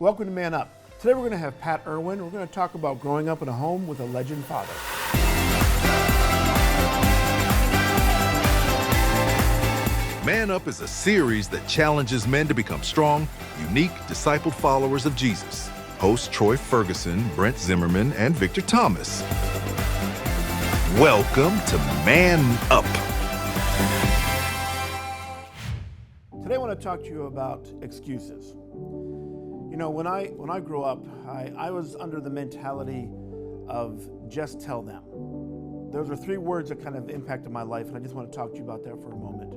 Welcome to Man Up. Today we're going to have Pat Irwin. We're going to talk about growing up in a home with a Legen Father. Man Up is a series that challenges men to become strong, unique, discipled followers of Jesus. Hosts Troy Ferguson, Brent Zimmerman, and Victor Thomas. Welcome to Man Up. Today I want to talk to you about excuses. You know, when I grew up, I was under the mentality of just tell them. Those are three words that kind of impacted my life, and I just want to talk to you about that for a moment.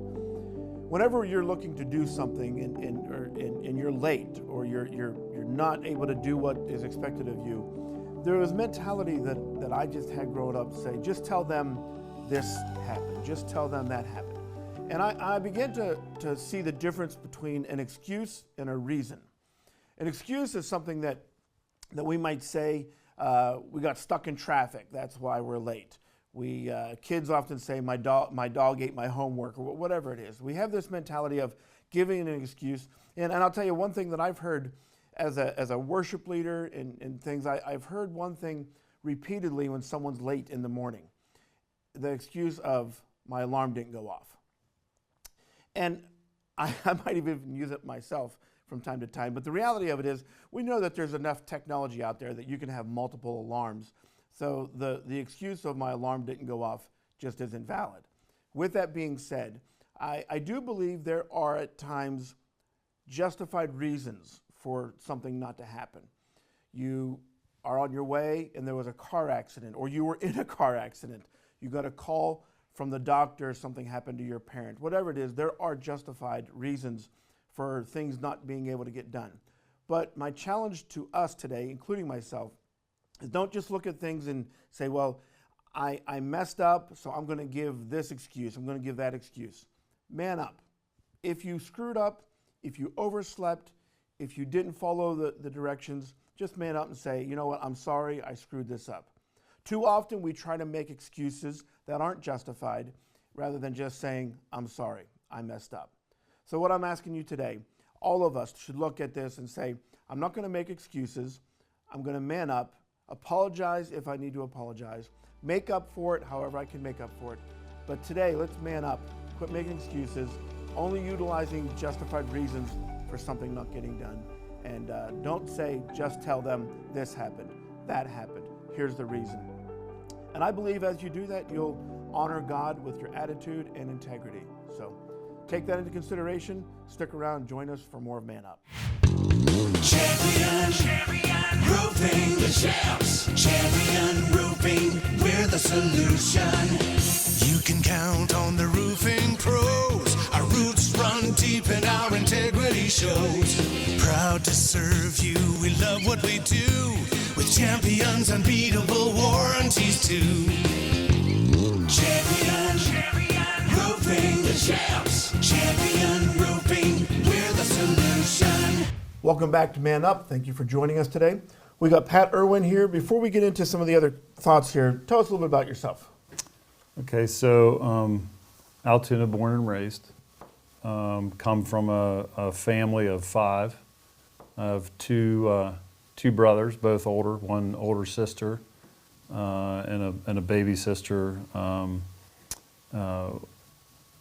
Whenever you're looking to do something and you're late or you're not able to do what is expected of you, there was mentality that I just had growing up to say, just tell them this happened, just tell them that happened. And I began to see the difference between an excuse and a reason. An excuse is something that we might say, we got stuck in traffic, that's why we're late. Kids often say, my dog ate my homework, or whatever it is. We have this mentality of giving an excuse. And I'll tell you one thing that I've heard as a worship leader and things, I've heard one thing repeatedly when someone's late in the morning. The excuse of, my alarm didn't go off. And I might even use it myself from time to time. But the reality of it is, we know that there's enough technology out there that you can have multiple alarms. So the excuse of my alarm didn't go off just isn't valid. With that being said, I do believe there are at times justified reasons for something not to happen. You are on your way and there was a car accident, or you were in a car accident. You got a call from the doctor, something happened to your parent. Whatever it is, there are justified reasons for things not being able to get done. But my challenge to us today, including myself, is don't just look at things and say, well, I messed up, so I'm going to give this excuse, I'm going to give that excuse. Man up. If you screwed up, if you overslept, if you didn't follow the directions, just man up and say, you know what, I'm sorry, I screwed this up. Too often we try to make excuses that aren't justified rather than just saying, I'm sorry, I messed up. So what I'm asking you today, all of us should look at this and say, I'm not going to make excuses, I'm going to man up, apologize if I need to apologize, make up for it however I can make up for it. But today, let's man up, quit making excuses, only utilizing justified reasons for something not getting done. And don't say, just tell them this happened, that happened, here's the reason. And I believe as you do that, you'll honor God with your attitude and integrity. So take that into consideration. Stick around, join us for more of Man Up. Champion Roofing, the champs. Champion Roofing, we're the solution. You can count on the roofing pros. Our roots run deep and our integrity shows. Proud to serve you, we love what we do. With Champion's unbeatable warranties too. Champion Roofing, the champs. Champion Roofing, we're the solution. Welcome back to Man Up. Thank you for joining us today. We got Pat Irwin here. Before we get into some of the other thoughts here, tell us a little bit about yourself. Okay, so Altoona born and raised. Come from a family of five. I have two brothers, both older, one older sister and a baby sister.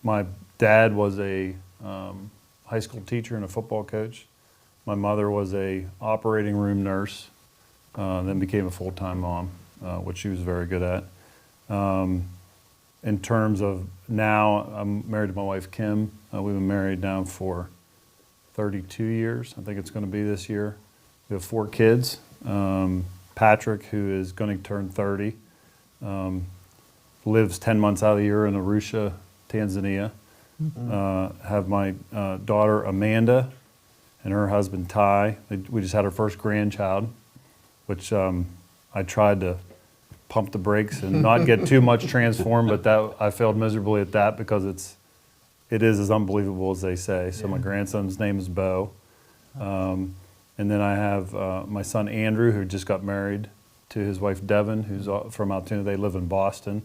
My dad was a high school teacher and a football coach. My mother was a operating room nurse, then became a full-time mom, which she was very good at. In terms of now, I'm married to my wife, Kim. We've been married now for 32 years. I think it's going to be this year. We have 4 kids. Patrick, who is going to turn 30, lives 10 months out of the year in Arusha, Tanzania. Have my daughter, Amanda, and her husband, Ty. We just had our first grandchild, which I tried to pump the brakes and not get too much transformed, but that I failed miserably at that because it is as unbelievable as they say. So my grandson's name is Bo. And then I have my son Andrew, who just got married to his wife Devin, who's from Altoona. They live in Boston.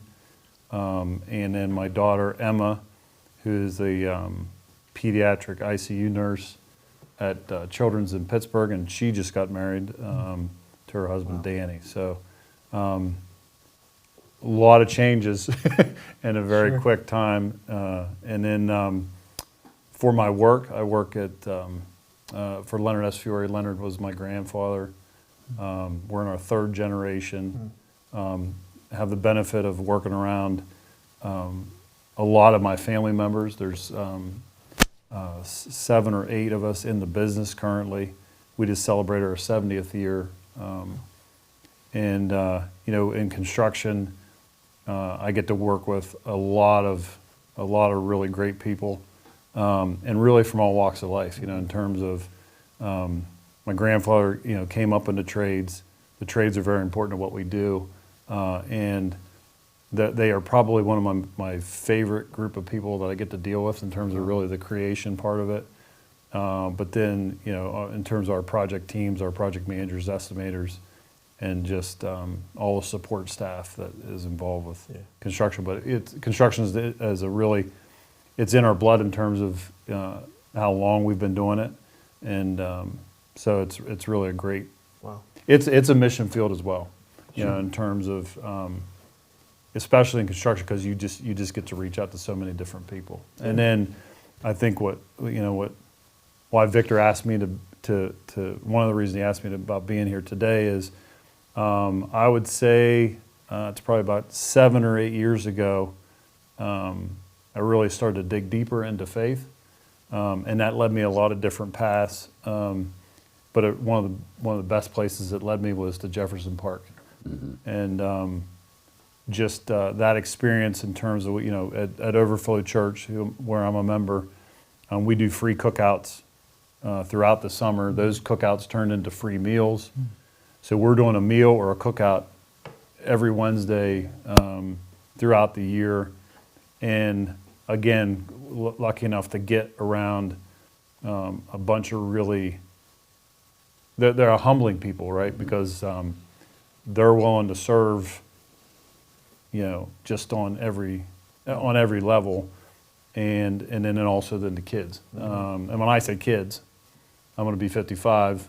And then my daughter Emma, who is a pediatric ICU nurse at Children's in Pittsburgh, and she just got married to her husband Danny. So a lot of changes in a very quick time. And then for my work, I work at for Leonard S. Fiore. Leonard was my grandfather. We're in our third generation. Have the benefit of working around a lot of my family members. There's 7 or 8 of us in the business currently. We just celebrated our 70th year. And in construction, I get to work with a lot of really great people, and really from all walks of life. In terms of my grandfather, came up in the trades. The trades are very important to what we do, and they are probably one of my favorite group of people that I get to deal with in terms of really the creation part of it. But then, in terms of our project teams, our project managers, estimators, and just all the support staff that is involved with construction. But construction is it's in our blood in terms of how long we've been doing it, and so it's really a great. Wow. It's a mission field as well, in terms of especially in construction, because you just get to reach out to so many different people. And then I think why Victor asked me to one of the reasons he asked me about being here today is I would say it's probably about 7 or 8 years ago I really started to dig deeper into faith, and that led me a lot of different paths. But one of the best places it led me was to Jefferson Park, and just that experience in terms of at Overflow Church, where I'm a member, we do free cookouts throughout the summer. Those cookouts turned into free meals, so we're doing a meal or a cookout every Wednesday throughout the year. And again, lucky enough to get around a bunch of really, they're humbling people, right? Because they're willing to serve, just on every level, and then also then the kids. And when I say kids, I'm going to be 55.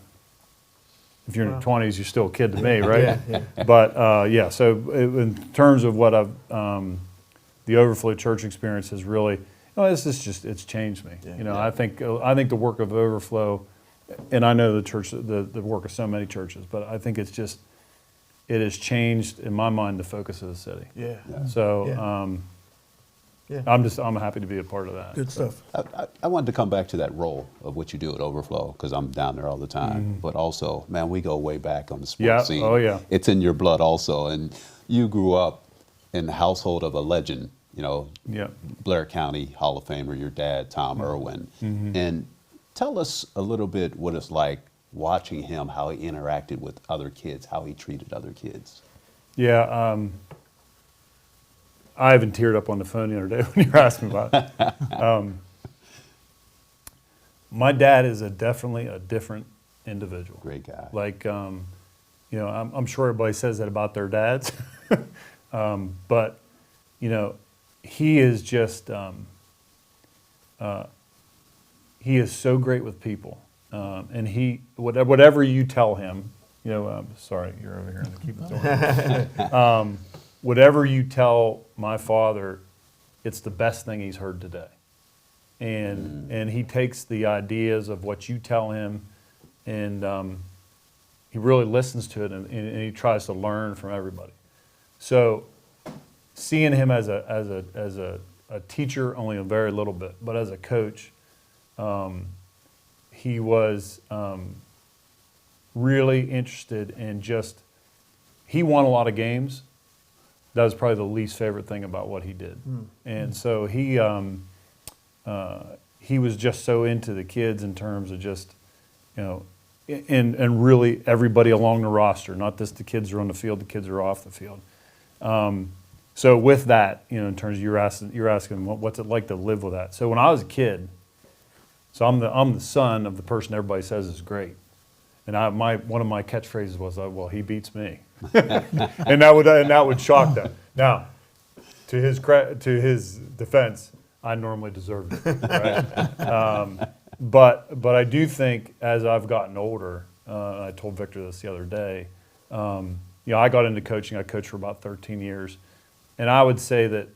If you're in your 20s, you're still a kid to me, right? Yeah. But so in terms of what the Overflow Church experience has really, it's changed me. I think the work of Overflow, and I know the church, the work of so many churches, but I think it has changed in my mind the focus of the city. Yeah. So I'm happy to be a part of that. Good stuff. I wanted to come back to that role of what you do at Overflow, because I'm down there all the time. But also, man, we go way back on the sports scene. Oh yeah. It's in your blood also, and you grew up in the household of a legend. Blair County Hall of Famer, your dad, Tom Irwin. And tell us a little bit what it's like watching him, how he interacted with other kids, how he treated other kids. Yeah, I even teared up on the phone the other day when you were asking about it. My dad is definitely a different individual. Great guy. Like, I'm sure everybody says that about their dads, but he is just he is so great with people, and whatever you tell him, sorry, you're over here in the keep it going. Whatever you tell my father, it's the best thing he's heard today, and he takes the ideas of what you tell him, and he really listens to it, and he tries to learn from everybody. So seeing him as a teacher, only a very little bit, but as a coach, he was really interested in he won a lot of games. That was probably the least favorite thing about what he did. And so he was just so into the kids in terms of just, and really everybody along the roster, not just the kids are on the field, the kids are off the field. So with that, in terms of you're asking what's it like to live with that. So when I was a kid, so I'm the son of the person everybody says is great, and one of my catchphrases was, well, he beats me, and that would shock them. Now, to his defense, I normally deserved it, right? But I do think as I've gotten older, I told Victor this the other day, I got into coaching. I coached for about 13 years. And I would say that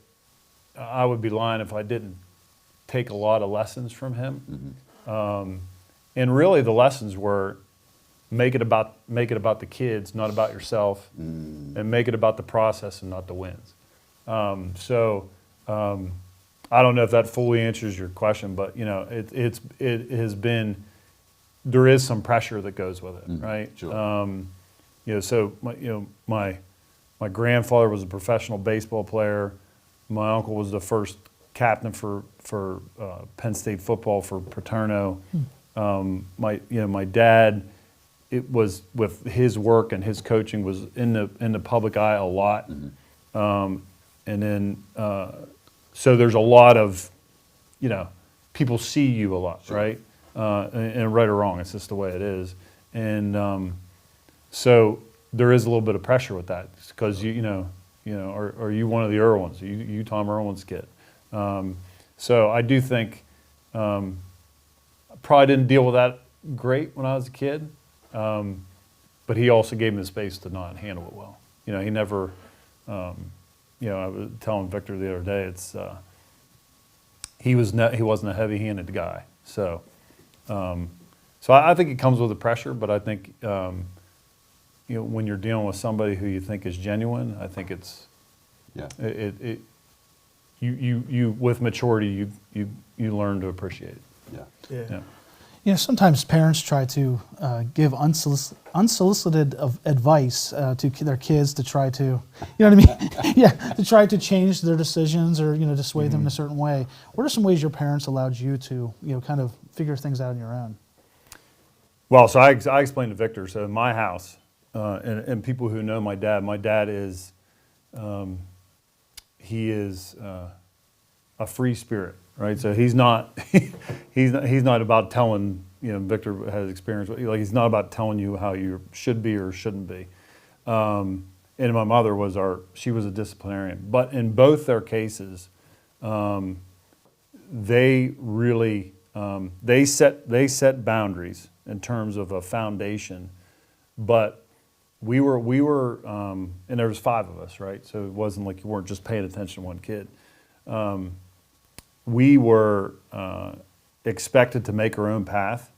I would be lying if I didn't take a lot of lessons from him. And really the lessons were make it about the kids, not about yourself, and make it about the process and not the wins. I don't know if that fully answers your question, but it has been, there is some pressure that goes with it, right? Sure. So my grandfather was a professional baseball player. My uncle was the first captain for Penn State football for Paterno. My dad, it was with his work and his coaching was in the public eye a lot, and then so there's a lot of people see you a lot, sure. Right? And right or wrong, it's just the way it is, and so there is a little bit of pressure with that because are you one of the Irwins? Are you Tom Irwin's kid? So I do think I probably didn't deal with that great when I was a kid, but he also gave me the space to not handle it well. He never, I was telling Victor the other day, he wasn't a heavy-handed guy. So I think it comes with the pressure, but I think when you're dealing with somebody who you think is genuine, I think it's you with maturity you learn to appreciate it. Yeah. Sometimes parents try to give unsolicited advice to their kids to try to, to try to change their decisions or to sway them in a certain way. What are some ways your parents allowed you to kind of figure things out on your own? Well, so I explained to Victor. So in my house, and people who know my dad is he is a free spirit. Right, so he's not about telling Victor has experience. Like he's not about telling you how you should be or shouldn't be. And my mother she was a disciplinarian, but in both their cases, they really they set boundaries in terms of a foundation. But we were and there was 5 of us, right? So it wasn't like you weren't just paying attention to one kid. We were expected to make our own path,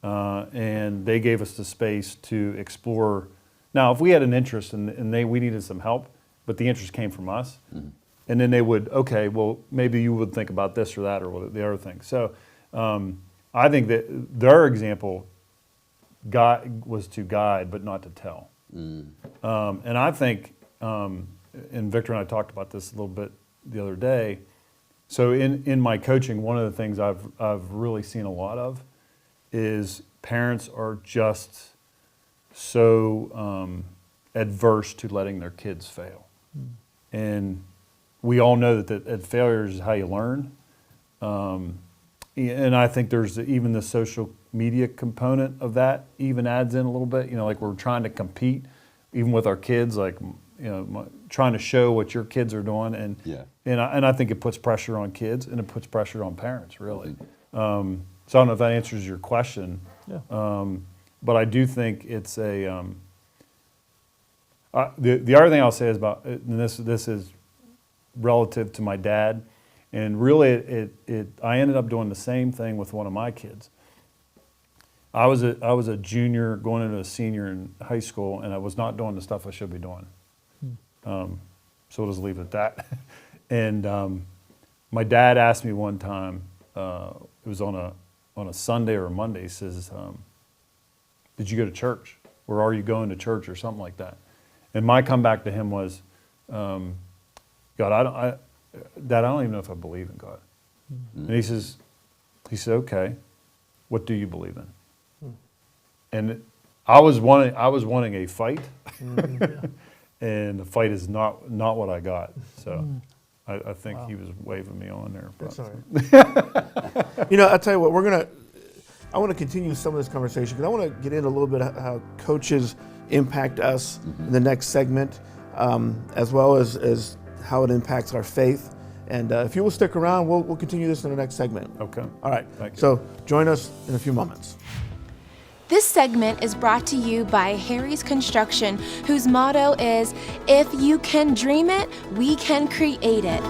and they gave us the space to explore. Now, if we had an interest and we needed some help, but the interest came from us, and then they would, okay, well, maybe you would think about this or that or the other thing. So I think that their example was to guide, but not to tell. And I think, and Victor and I talked about this a little bit the other day. So in my coaching, one of the things I've really seen a lot of is parents are just so adverse to letting their kids fail. And we all know that failure is how you learn. And I think there's even the social media component of that even adds in a little bit. Like we're trying to compete even with our kids, like trying to show what your kids are doing, and I think it puts pressure on kids and it puts pressure on parents, really. So I don't know if that answers your question, but I do think it's a. The other thing I'll say is about, and this is relative to my dad, and really I ended up doing the same thing with one of my kids. I was a junior going into a senior in high school, and I was not doing the stuff I should be doing. So we'll just leave it at that. And my dad asked me one time, it was on a Sunday or a Monday, he says, did you go to church? Or are you going to church or something like that? And my comeback to him was, God, Dad, I don't even know if I believe in God. And he said, okay, what do you believe in? And I was wanting a fight. And the fight is not what I got. So I think he was waving me on there. That's all right. I'll tell you what, I want to continue some of this conversation because I want to get into a little bit of how coaches impact us in the next segment, as well as how it impacts our faith And if you will stick around, we'll continue this in the next segment. Okay. All right. Thank you. So join us in a few moments. This segment is brought to you by Harry's Construction, whose motto is, "If you can dream it, we can create it."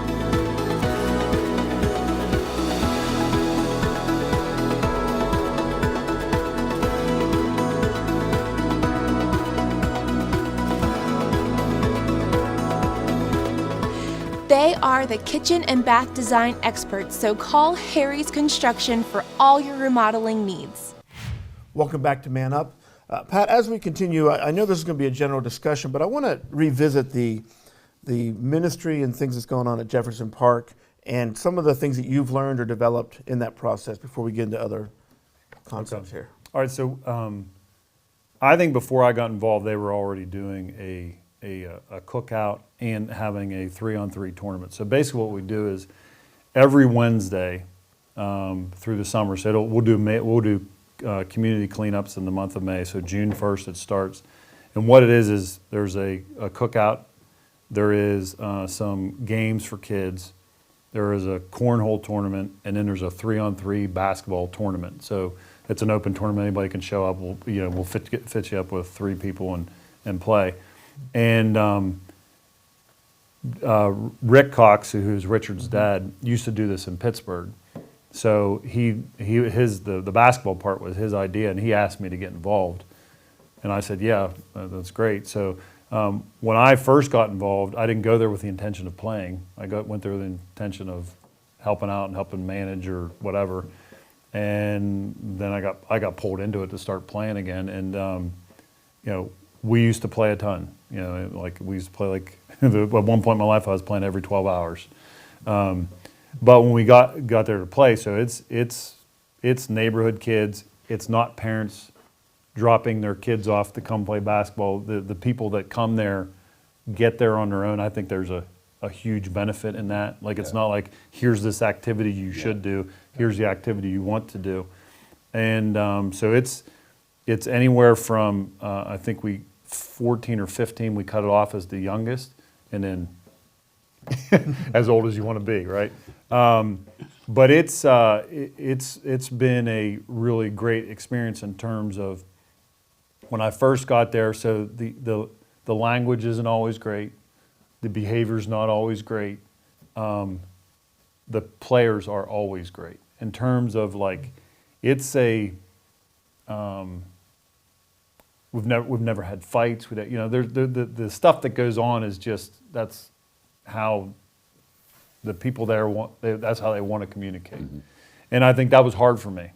They are the kitchen and bath design experts, so call Harry's Construction for all your remodeling needs. Welcome back to Man Up. Pat, as we continue, I know this is going to be a general discussion, but I want to revisit the ministry and things that's going on at Jefferson Park and some of the things that you've learned or developed in that process before we get into other concepts here. All right, so I think before I got involved, they were already doing a cookout and having a 3-on-3 tournament. So basically what we do is every Wednesday through the summer, so we'll do community cleanups in the month of May. So June 1st it starts. And what it is there's a cookout, there is some games for kids, there is a cornhole tournament, and then there's a 3-on-3 basketball tournament. So it's an open tournament, anybody can show up. We'll fit you up with 3 people and play. And Rick Cox, who's Richard's dad, used to do this in Pittsburgh. So the basketball part was his idea, and he asked me to get involved. And I said, yeah, that's great. So when I first got involved, I didn't go there with the intention of playing. I went there with the intention of helping out and helping manage or whatever. And then I got pulled into it to start playing again. And we used to play a ton. Like we used to play at one point in my life I was playing every 12 hours. But when we got there to play, so it's neighborhood kids. It's not parents dropping their kids off to come play basketball. The people that come there get there on their own. I think there's a huge benefit in that. Like it's not like here's this activity you should do. Here's the activity you want to do. And so it's anywhere from I think 14 or 15 we cut it off as the youngest, and then as old as you want to be, right? But it's been a really great experience in terms of when I first got there. So the language isn't always great, the behavior's not always great. The players are always great in terms of like it's a. We've never had fights. There's the stuff that goes on is just that's how the people there that's how they want to communicate. Mm-hmm. And I think that was hard for me,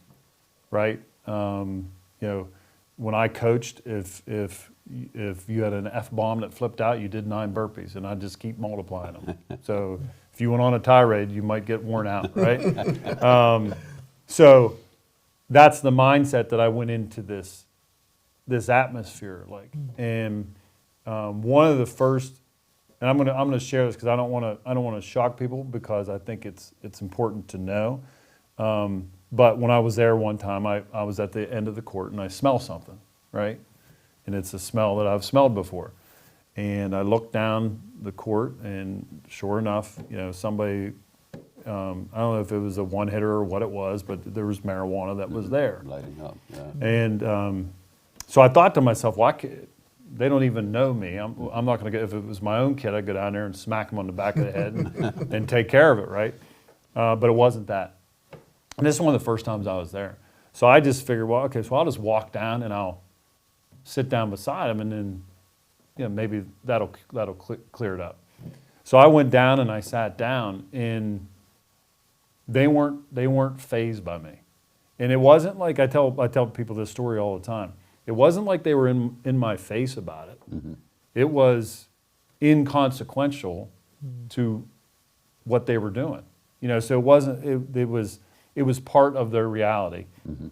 right? When I coached, if you had an F-bomb that flipped out, you did 9 burpees, and I'd just keep multiplying them. So if you went on a tirade, you might get worn out, right? So that's the mindset that I went into this atmosphere like. And one of the first, and I'm gonna share this because I don't want to shock people because I think it's important to know. But when I was there one time, I was at the end of the court and I smell something, right? And it's a smell that I've smelled before. And I looked down the court and sure enough, somebody, I don't know if it was a one-hitter or what it was, but there was marijuana that was there. Lighting up, yeah. And so I thought to myself, well, they don't even know me. I'm not going to if it was my own kid, I'd go down there and smack him on the back of the head and take care of it, right? But it wasn't that. And this is one of the first times I was there. So I just figured, well, okay, so I'll just walk down and I'll sit down beside him and then, maybe that'll clear it up. So I went down and I sat down and they weren't fazed by me. And it wasn't like I tell people this story all the time. It wasn't like they were in my face about it. Mm-hmm. It was inconsequential to what they were doing. So it wasn't. It was part of their reality. Mm-hmm.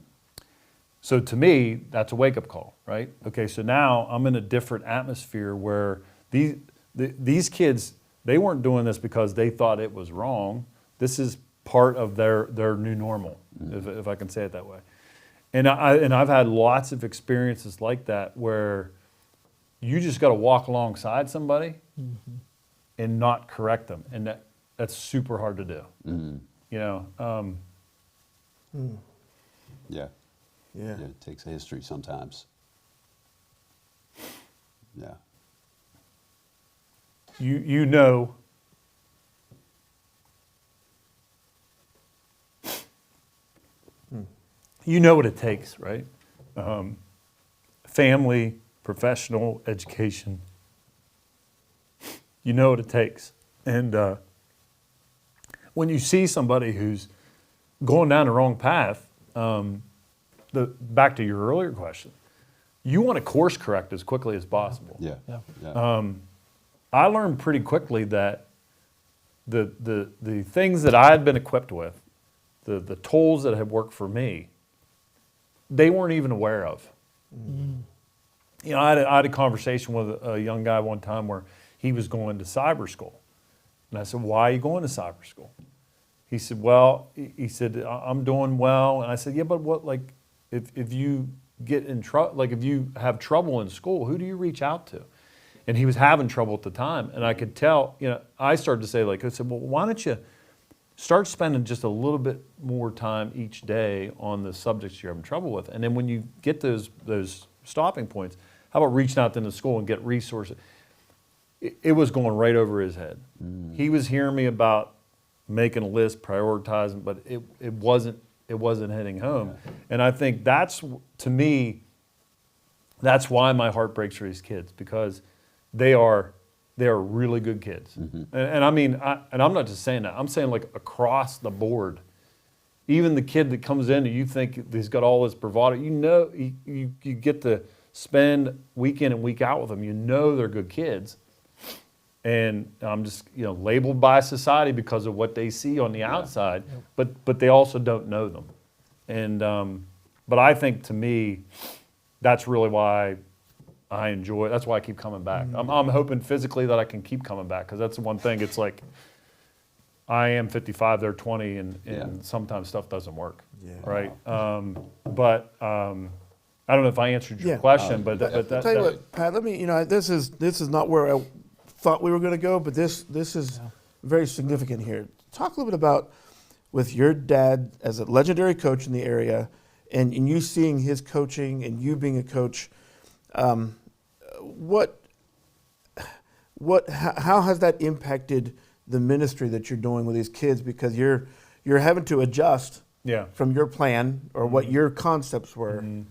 So to me, that's a wake-up call, right? Okay, so now I'm in a different atmosphere where these kids, they weren't doing this because they thought it was wrong. This is part of their new normal, mm-hmm. if I can say it that way. And I've had lots of experiences like that where you just got to walk alongside somebody mm-hmm. and not correct them. And that's super hard to do. You know, Yeah. Yeah. It takes a history sometimes. Yeah. you know. You know what it takes, right? Family, professional, education. You know what it takes. And when you see somebody who's going down the wrong path, back to your earlier question, you want to course correct as quickly as possible. Yeah. Yeah. Yeah. I learned pretty quickly that the things that I had been equipped with, the tools that had worked for me, they weren't even aware of. You know, I had a conversation with a young guy one time where he was going to cyber school. And I said, why are you going to cyber school? He said, well, he said, I'm doing well. And I said, yeah, but what, like, if you get in trouble, like if you have trouble in school, who do you reach out to? And he was having trouble at the time. And I could tell, you know, I started to say, like, I said, well, why don't you start spending just a little bit more time each day on the subjects you're having trouble with. And then when you get those stopping points, how about reaching out to the school and get resources? It was going right over his head. He was hearing me about making a list, prioritizing, but it wasn't hitting home. Yeah. And I think that's, to me, that's why my heart breaks for these kids, because they are really good kids. And I mean, and I'm not just saying that, I'm saying like across the board. Even the kid that comes in and you think he's got all this bravado, you know, you get to spend week in and week out with them, you know they're good kids. And I'm just, you know, labeled by society because of what they see on the outside, but they also don't know them. And, but I think, to me, that's really why I enjoy it. That's why I keep coming back. I'm hoping physically that I can keep coming back, because that's the one thing. It's like, I am 55, they're 20, and sometimes stuff doesn't work, right? But I don't know if I answered your question, but I'll tell you what, Pat, let me, you know, this is not where I thought we were going to go, but this is very significant here. Talk a little bit about, with your dad as a legendary coach in the area, and you seeing his coaching and you being a coach, how has that impacted the ministry that you're doing with these kids? Because you're having to adjust from your plan or what your concepts were, and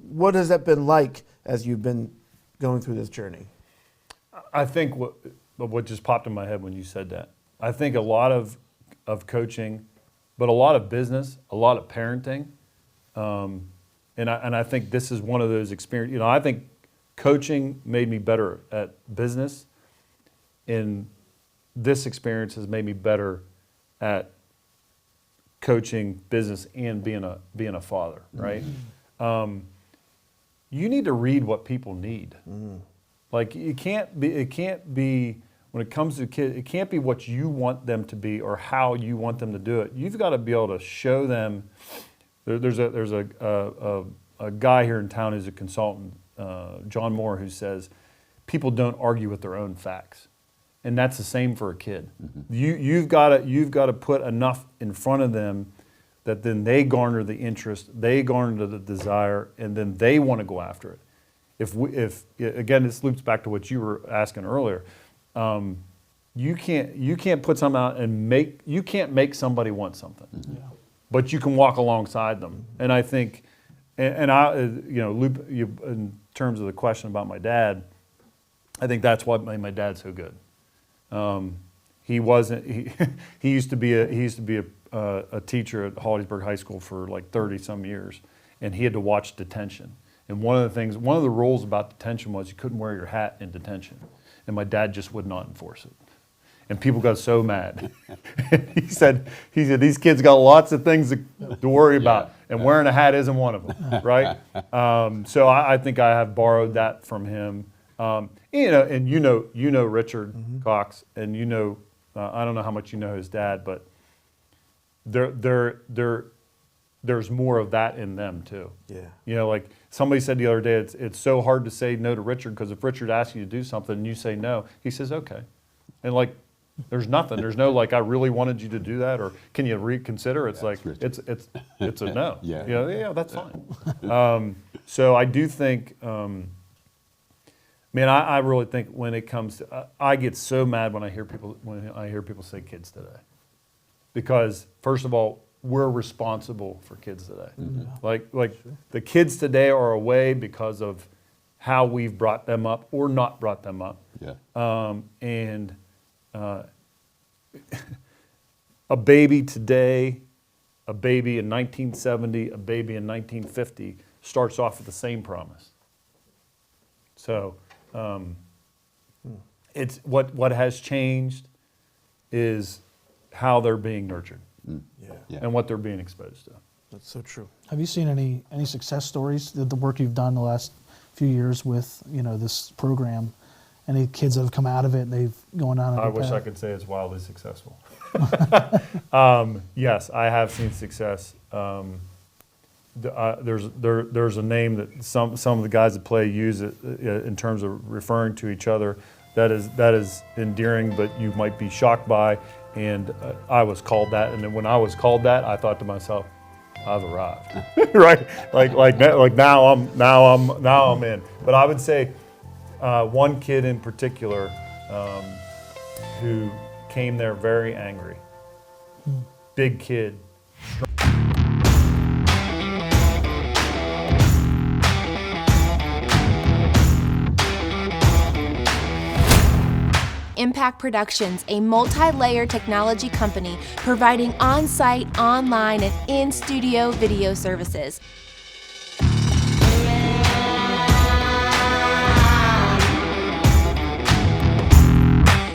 what has that been like as you've been going through this journey? I think what just popped in my head when you said that, I think a lot of coaching, but a lot of business, a lot of parenting, and I think this is one of those experiences. You know, I think coaching made me better at business, and this experience has made me better at coaching business and being a father, right? You need to read what people need. Like, it can't be when it comes to kids, it can't be what you want them to be or how you want them to do it. You've got to be able to show them. There's a guy here in town who's a consultant, John Moore, who says people don't argue with their own facts, and that's the same for a kid. You've got to put enough in front of them that then they garner the interest, they garner the desire, and then they want to go after it. If again, this loops back to what you were asking earlier. You can't put something out and you can't make somebody want something, but you can walk alongside them. And I think, and I, you know, in terms of the question about my dad, I think that's what made my dad so good. He used to be a teacher at Hollidaysburg High School for like 30 some years, and he had to watch detention. And one of the rules about detention was you couldn't wear your hat in detention. And my dad just would not enforce it. And people got so mad. he said, these kids got lots of things to worry about, and wearing a hat isn't one of them, right? So I think I have borrowed that from him. You know, and you know Richard Cox, and you know, I don't know how much you know his dad, but there's more of that in them too. Yeah. You know, like somebody said the other day, it's so hard to say no to Richard, because if Richard asks you to do something and you say no, he says okay. And like, There's nothing. There's no like, I really wanted you to do that, or can you reconsider? It's like, it's a no. Yeah. Yeah, that's fine. So I do think, man, I really think when it comes to, I get so mad when I hear people say kids today, because first of all, we're responsible for kids today. Like the kids today are away because of how we've brought them up or not brought them up. Yeah. A baby today, a baby in 1970, a baby in 1950 starts off with the same promise. So it's what has changed is how they're being nurtured and what they're being exposed to. That's so true. Have you seen any success stories, the work you've done the last few years with, this program? Any kids that have come out of it and they've gone on a I good wish path? I could say it's wildly successful. Yes, I have seen success. There's a name that some of the guys that play use it in terms of referring to each other that is endearing, but you might be shocked by. And I was called that, and then when I was called that, I thought to myself, I've arrived, right? Like now I'm in. But I would say one kid in particular who came there very angry, big kid. Impact Productions, a multi-layer technology company providing on-site, online, and in-studio video services.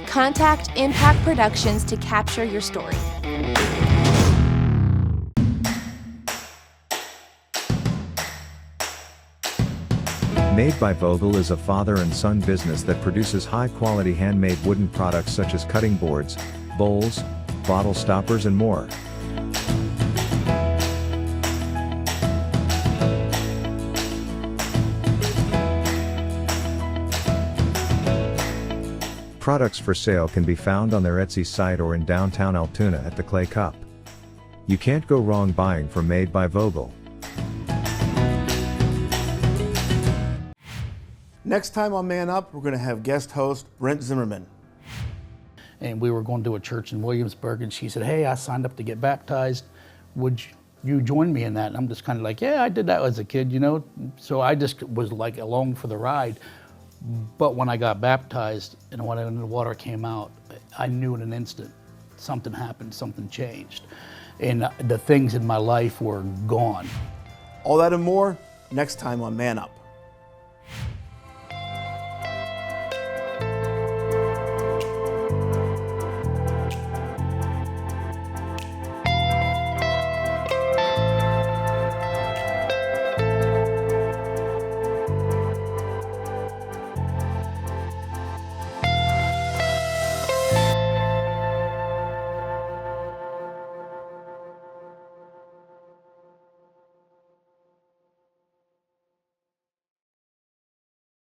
Contact Impact Productions to capture your story. Made by Vogel is a father and son business that produces high-quality handmade wooden products such as cutting boards, bowls, bottle stoppers, and more. Products for sale can be found on their Etsy site or in downtown Altoona at the Clay Cup. You can't go wrong buying from Made by Vogel. Next time on Man Up, we're going to have guest host Brent Zimmerman. And we were going to a church in Williamsburg, and she said, hey, I signed up to get baptized. Would you join me in that? And I'm just kind of like, yeah, I did that as a kid, So I just was like along for the ride. But when I got baptized and when the water came out, I knew in an instant something happened, something changed. And the things in my life were gone. All that and more next time on Man Up.